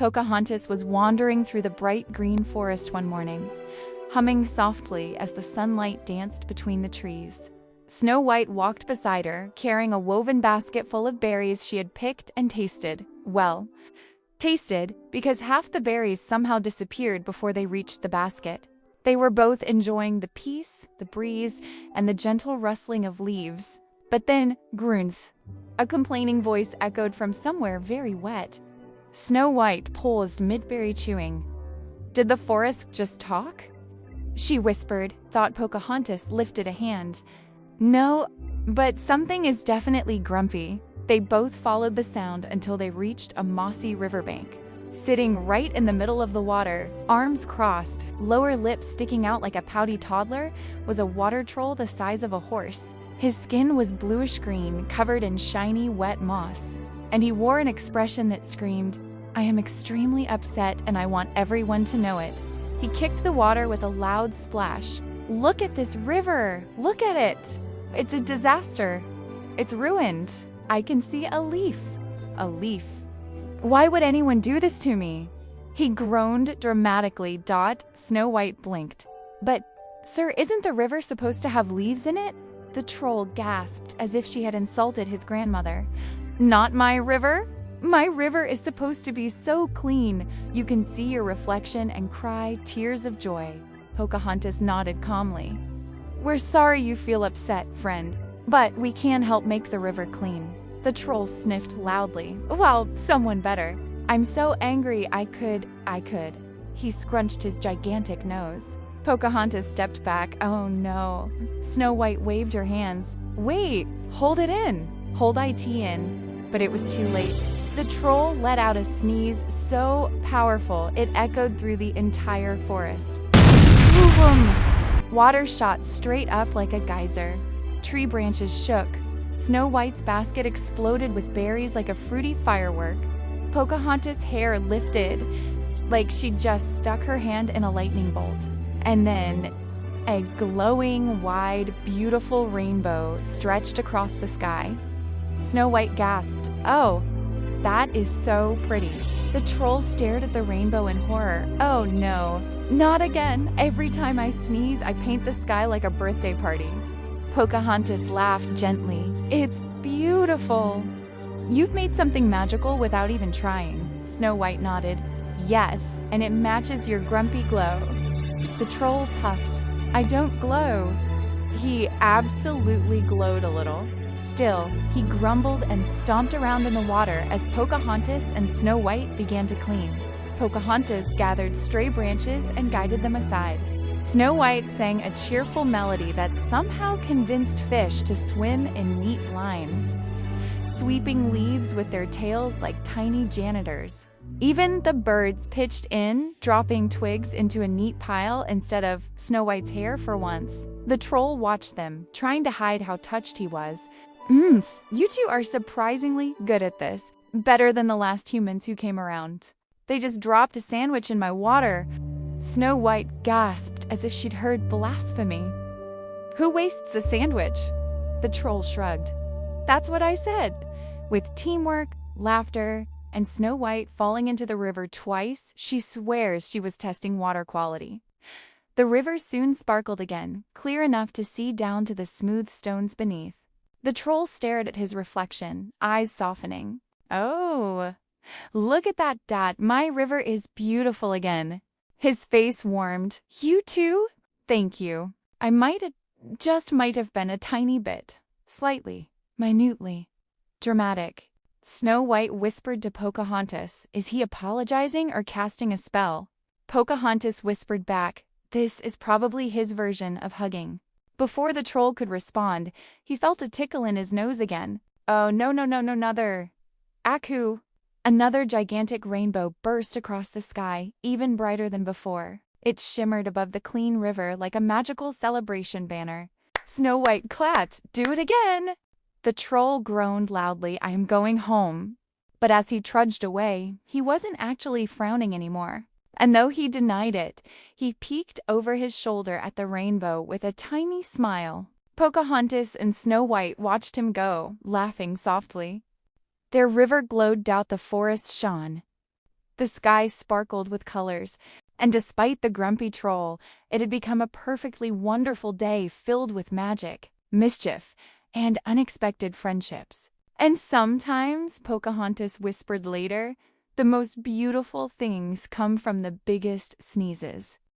Pocahontas was wandering through the bright green forest one morning, humming softly as the sunlight danced between the trees. Snow White walked beside her, carrying a woven basket full of berries she had picked and tasted. Well, tasted because half the berries somehow disappeared before they reached the basket. They were both enjoying the peace, the breeze, and the gentle rustling of leaves. But then, grunth, a complaining voice echoed from somewhere very wet. Snow White paused mid-berry chewing. Did the forest just talk? She whispered, thought Pocahontas lifted a hand. No, but something is definitely grumpy. They both followed the sound until they reached a mossy riverbank. Sitting right in the middle of the water, arms crossed, lower lip sticking out like a pouty toddler, was a water troll the size of a horse. His skin was bluish-green, covered in shiny, wet moss, and he wore an expression that screamed, "I am extremely upset and I want everyone to know it." He kicked the water with a loud splash. "Look at this river! Look at it! It's a disaster! It's ruined! I can see a leaf! A leaf! Why would anyone do this to me?" He groaned dramatically. Snow White blinked. "But, sir, isn't the river supposed to have leaves in it?" The troll gasped as if she had insulted his grandmother. "Not my river? My river is supposed to be so clean you can see your reflection and cry tears of joy." Pocahontas nodded calmly. "We're sorry you feel upset, friend, but we can help make the river clean." The troll sniffed loudly. "Well, someone better. I'm so angry I could. He scrunched his gigantic nose. Pocahontas stepped back. "Oh no." Snow White waved her hands. "Wait, hold it in. Hold it in." But it was too late. The troll let out a sneeze so powerful it echoed through the entire forest. Swoom! Water shot straight up like a geyser. Tree branches shook. Snow White's basket exploded with berries like a fruity firework. Pocahontas' hair lifted like she'd just stuck her hand in a lightning bolt. And then a glowing, wide, beautiful rainbow stretched across the sky. Snow White gasped, "Oh, that is so pretty." The troll stared at the rainbow in horror. "Oh no, not again. Every time I sneeze, I paint the sky like a birthday party." Pocahontas laughed gently. "It's beautiful." "You've made something magical without even trying." Snow White nodded. "Yes, and it matches your grumpy glow." The troll puffed. "I don't glow." He absolutely glowed a little. Still, he grumbled and stomped around in the water as Pocahontas and Snow White began to clean. Pocahontas gathered stray branches and guided them aside. Snow White sang a cheerful melody that somehow convinced fish to swim in neat lines, sweeping leaves with their tails like tiny janitors. Even the birds pitched in, dropping twigs into a neat pile instead of Snow White's hair for once. The troll watched them, trying to hide how touched he was. You two are surprisingly good at this. Better than the last humans who came around. They just dropped a sandwich in my water." Snow White gasped as if she'd heard blasphemy. "Who wastes a sandwich?" The troll shrugged. "That's what I said." With teamwork, laughter, and Snow White falling into the river twice, she swears she was testing water quality. The river soon sparkled again, clear enough to see down to the smooth stones beneath. The troll stared at his reflection, eyes softening. "Oh, look at that. My river is beautiful again." His face warmed. "You too? Thank you. I might have been a tiny bit. Slightly. Minutely. Dramatic." Snow White whispered to Pocahontas, "Is he apologizing or casting a spell?" Pocahontas whispered back, "This is probably his version of hugging." Before the troll could respond, he felt a tickle in his nose again. "Oh, no, another. Aku." Another gigantic rainbow burst across the sky, even brighter than before. It shimmered above the clean river like a magical celebration banner. Snow White clapped. "Do it again!" The troll groaned loudly, "I am going home." But as he trudged away, he wasn't actually frowning anymore. And though he denied it, he peeked over his shoulder at the rainbow with a tiny smile. Pocahontas and Snow White watched him go, laughing softly. Their river glowed out the forest shone. The sky sparkled with colors, and despite the grumpy troll, it had become a perfectly wonderful day filled with magic, mischief, and unexpected friendships. And sometimes, Pocahontas whispered later, the most beautiful things come from the biggest sneezes.